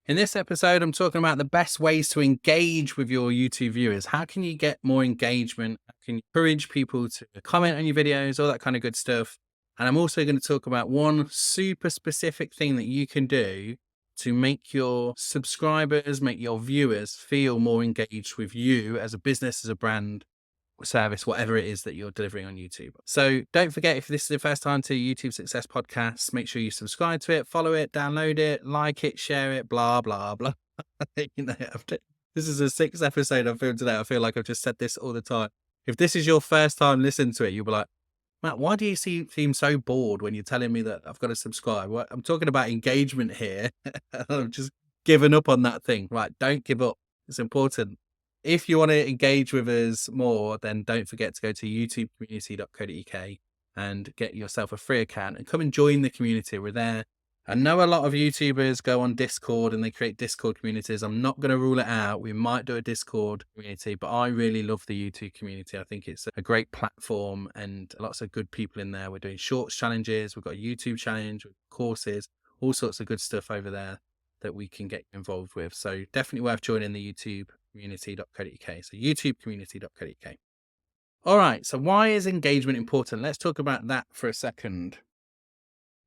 In this episode, I'm talking about the best ways to engage with your YouTube viewers. How can you get more engagement? How can you encourage people to comment on your videos, all that kind of good stuff? And I'm also going to talk about one super specific thing that you can do to make your subscribers, make your viewers feel more engaged with you as a business, as a brand, service, whatever it is that you're delivering on YouTube. So don't forget, if this is the first time to YouTube Success Podcast, make sure you subscribe to it, follow it, download it, like it, share it, blah, blah, blah. This is the 6th episode I've filmed today. I feel like I've just said this all the time. If this is your first time listening to it, you'll be like, Matt, why do you seem so bored when you're telling me that I've got to subscribe? Well, I'm talking about engagement here. I've just given up on that thing. Right, don't give up. It's important. If you want to engage with us more, then don't forget to go to youtubecommunity.co.uk and get yourself a free account and come and join the community. We're there. I know a lot of YouTubers go on Discord and they create Discord communities. I'm not going to rule it out. We might do a Discord community, but I really love the YouTube community. I think it's a great platform and lots of good people in there. We're doing shorts challenges. We've got a YouTube challenge, courses, all sorts of good stuff over there that we can get involved with. So definitely worth joining the YouTube community.co.uk. So youtubecommunity.co.uk. All right. So why is engagement important? Let's talk about that for a second.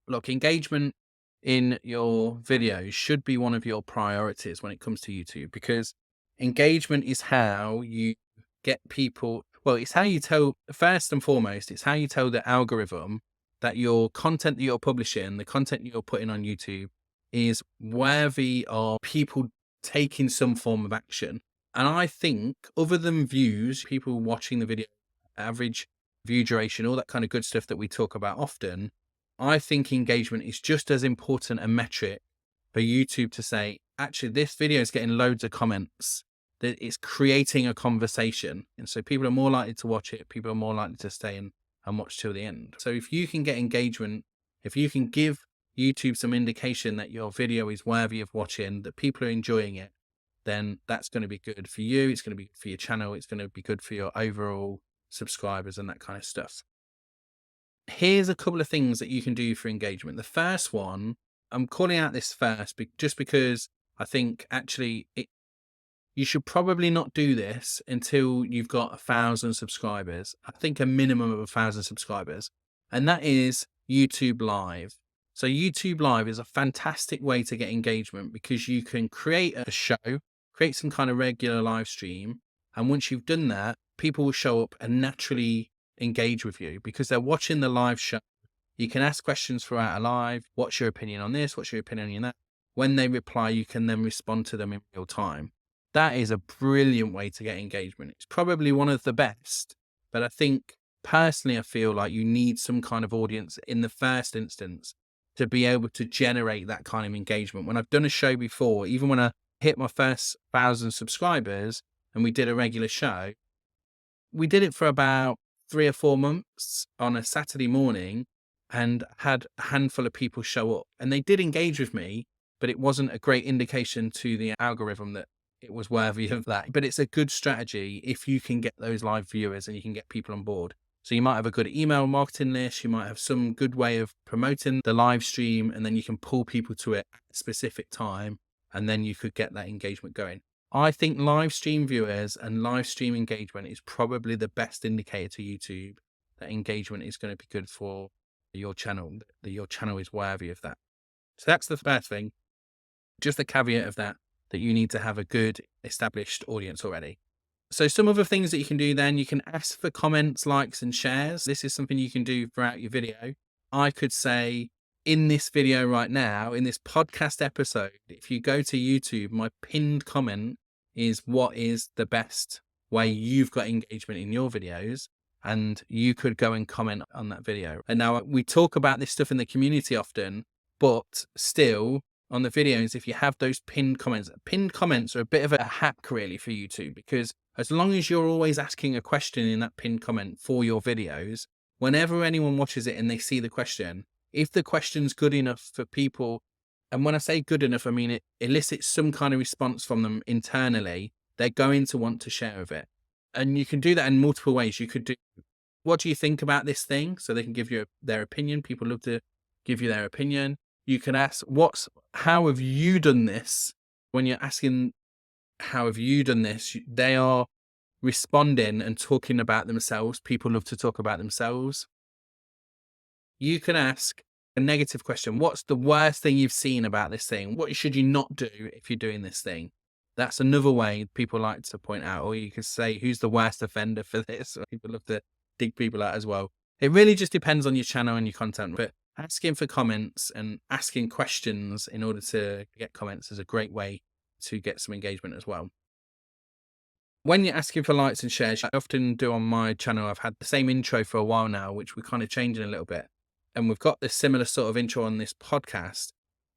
Look, engagement in your videos should be one of your priorities when it comes to YouTube, because engagement is how you get people. Well, it's how you tell, first and foremost, it's how you tell the algorithm that your content that you're publishing, the content you're putting on YouTube, is worthy of people taking some form of action. And I think, other than views, people watching the video, average view duration, all that kind of good stuff that we talk about often, I think engagement is just as important a metric for YouTube to say, actually, this video is getting loads of comments, that it's creating a conversation. And so people are more likely to watch it. People are more likely to stay and watch till the end. So if you can get engagement, if you can give YouTube some indication that your video is worthy of watching, that people are enjoying it, then that's going to be good for you. It's going to be good for your channel. It's going to be good for your overall subscribers and that kind of stuff. Here's a couple of things that you can do for engagement. The first one, I'm calling out this first just because I think actually you should probably not do this until you've got 1,000 subscribers. I think a minimum of 1,000 subscribers, and that is YouTube Live. So YouTube Live is a fantastic way to get engagement because you can create a show, create some kind of regular live stream. And once you've done that, people will show up and naturally engage with you because they're watching the live show. You can ask questions throughout a live. What's your opinion on this? What's your opinion on that? When they reply, you can then respond to them in real time. That is a brilliant way to get engagement. It's probably one of the best, but I think personally, I feel like you need some kind of audience in the first instance to be able to generate that kind of engagement. When I've done a show before, even when I hit my first 1,000 subscribers and we did a regular show, we did it for about 3 or 4 months on a Saturday morning and had a handful of people show up, and they did engage with me, but it wasn't a great indication to the algorithm that it was worthy of that. But it's a good strategy if you can get those live viewers and you can get people on board. So you might have a good email marketing list, you might have some good way of promoting the live stream, and then you can pull people to it at a specific time, and then you could get that engagement going. I think live stream viewers and live stream engagement is probably the best indicator to YouTube that engagement is going to be good for your channel, that your channel is worthy of that. So that's the first thing. Just the caveat of that you need to have a good established audience already. So some other things that you can do then, you can ask for comments, likes, and shares. This is something you can do throughout your video. I could say in this video right now, in this podcast episode, if you go to YouTube, my pinned comment is what is the best way you've got engagement in your videos, and you could go and comment on that video. And now we talk about this stuff in the community often, but still, on the videos, if you have those pinned comments are a bit of a hack really for YouTube, because as long as you're always asking a question in that pinned comment for your videos, whenever anyone watches it and they see the question, if the question's good enough for people, and when I say good enough, I mean it elicits some kind of response from them internally, they're going to want to share with it. And you can do that in multiple ways. You could do, what do you think about this thing? So they can give you their opinion. People love to give you their opinion. You can ask, how have you done this? when you're asking, how have you done this? They are responding and talking about themselves. People love to talk about themselves. You can ask a negative question. What's the worst thing you've seen about this thing? What should you not do if you're doing this thing? That's another way people like to point out. Or you could say, who's the worst offender for this? People love to dig people out as well. It really just depends on your channel and your content. But asking for comments and asking questions in order to get comments is a great way to get some engagement as well. When you're asking for likes and shares, I often do on my channel. I've had the same intro for a while now, which we're kind of changing a little bit. And we've got this similar sort of intro on this podcast,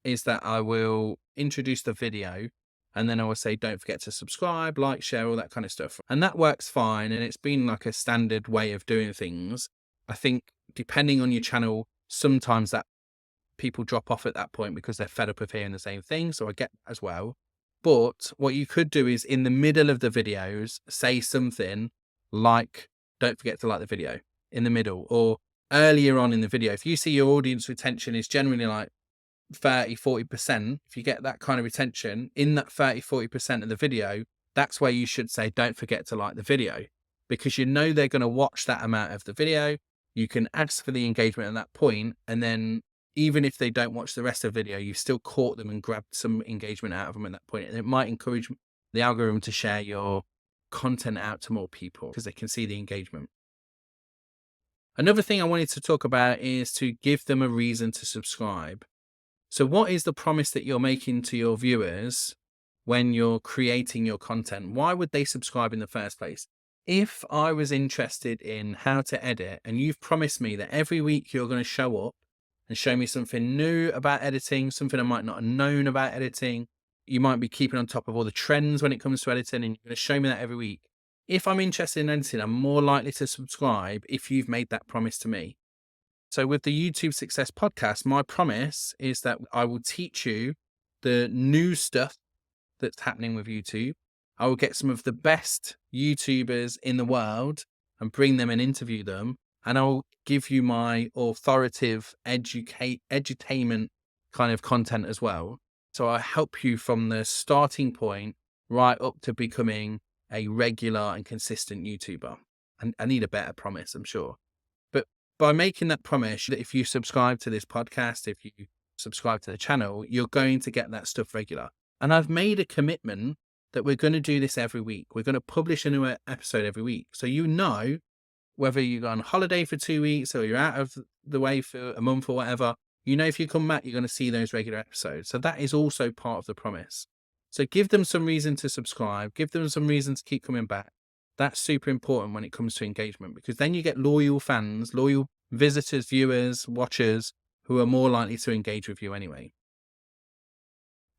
is that I will introduce the video and then I will say, don't forget to subscribe, like, share, all that kind of stuff. And that works fine. And it's been like a standard way of doing things. I think depending on your channel, sometimes that people drop off at that point because they're fed up of hearing the same thing. So I get that as well. But what you could do is in the middle of the videos, say something like, don't forget to like the video in the middle, or earlier on in the video. If you see your audience retention is generally like 30-40%, if you get that kind of retention in that 30-40% of the video, that's where you should say, don't forget to like the video, because you know they're going to watch that amount of the video. You can ask for the engagement at that point, and then even if they don't watch the rest of the video, you've still caught them and grabbed some engagement out of them at that point. And it might encourage the algorithm to share your content out to more people because they can see the engagement. Another thing I wanted to talk about is to give them a reason to subscribe. So what is the promise that you're making to your viewers when you're creating your content? Why would they subscribe in the first place? If I was interested in how to edit and you've promised me that every week you're going to show up and show me something new about editing, something I might not have known about editing, you might be keeping on top of all the trends when it comes to editing, and you're going to show me that every week. If I'm interested in editing, I'm more likely to subscribe if you've made that promise to me. So with the YouTube Success Podcast, my promise is that I will teach you the new stuff that's happening with YouTube. I will get some of the best YouTubers in the world and bring them and interview them. And I'll give you my authoritative edutainment kind of content as well. So I help you from the starting point right up to becoming a regular and consistent YouTuber. And I need a better promise, I'm sure. But by making that promise, that if you subscribe to this podcast, if you subscribe to the channel, you're going to get that stuff regular. And I've made a commitment that we're going to do this every week. We're going to publish a new episode every week. So you know, whether you go on holiday for 2 weeks or you're out of the way for a month or whatever, you know, if you come back, you're going to see those regular episodes. So that is also part of the promise. So give them some reason to subscribe, give them some reason to keep coming back. That's super important when it comes to engagement, because then you get loyal fans, loyal visitors, viewers, watchers who are more likely to engage with you anyway.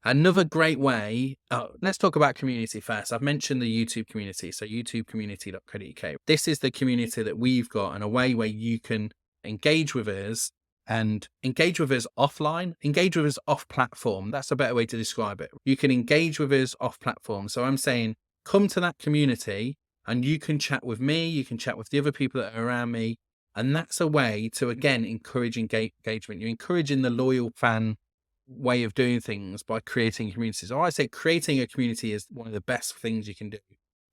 Another great way, let's talk about community first. I've mentioned the YouTube community, so youtubecommunity.co.uk. This is the community that we've got, and a way where you can engage with us and engage with us offline, engage with us off platform. That's a better way to describe it. You can engage with us off platform. So I'm saying, come to that community and you can chat with me, you can chat with the other people that are around me. And that's a way to, again, encourage engagement. You're encouraging the loyal fan way of doing things by creating communities. Or I say creating a community is one of the best things you can do.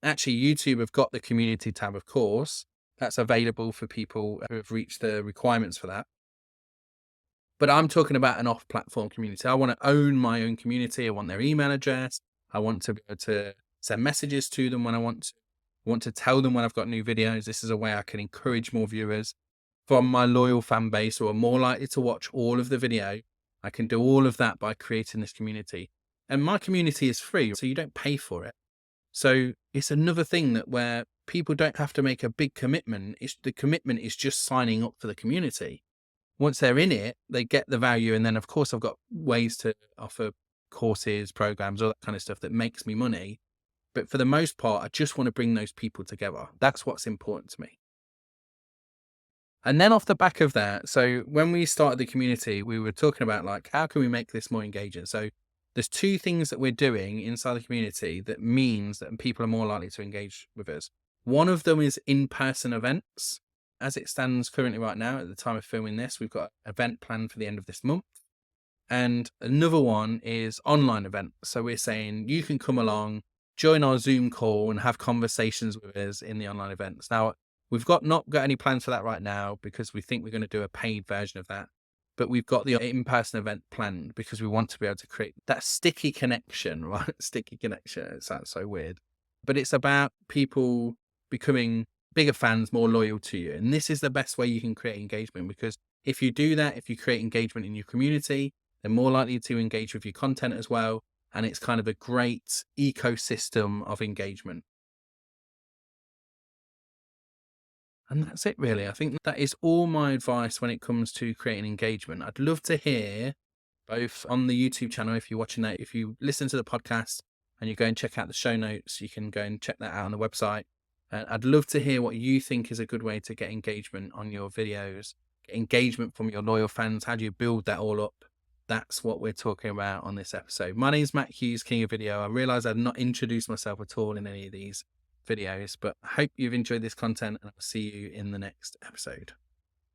Actually, YouTube have got the community tab, of course. That's available for people who have reached the requirements for that. But I'm talking about an off-platform community. I want to own my own community. I want their email address. I want to be able to send messages to them when I want to. I want to tell them when I've got new videos. This is a way I can encourage more viewers from my loyal fan base who are more likely to watch all of the video. I can do all of that by creating this community. And my community is free, so you don't pay for it. So it's another thing that where people don't have to make a big commitment. The commitment is just signing up for the community. Once they're in it, they get the value. And then, of course, I've got ways to offer courses, programs, all that kind of stuff that makes me money. But for the most part, I just want to bring those people together. That's what's important to me. And then off the back of that, so when we started the community, we were talking about like, how can we make this more engaging? So there's two things that we're doing inside the community that means that people are more likely to engage with us. One of them is in-person events. As it stands currently right now, at the time of filming this, we've got an event planned for the end of this month. And another one is online event. So we're saying you can come along, join our Zoom call and have conversations with us in the online events. Now, we've not got any plans for that right now because we think we're going to do a paid version of that. But we've got the in-person event planned because we want to be able to create that sticky connection, right? Sticky connection. It sounds so weird. But it's about people becoming bigger fans, more loyal to you. And this is the best way you can create engagement, because if you do that, if you create engagement in your community, they're more likely to engage with your content as well. And it's kind of a great ecosystem of engagement. And that's it, really. I think that is all my advice when it comes to creating engagement. I'd love to hear, both on the YouTube channel, if you're watching that, if you listen to the podcast and you go and check out the show notes, you can go and check that out on the website. I'd love to hear what you think is a good way to get engagement on your videos, get engagement from your loyal fans. How do you build that all up? That's what we're talking about on this episode. My name's Matt Hughes, King of Video. I realized I'd not introduced myself at all in any of these videos, but I hope you've enjoyed this content, and I'll see you in the next episode.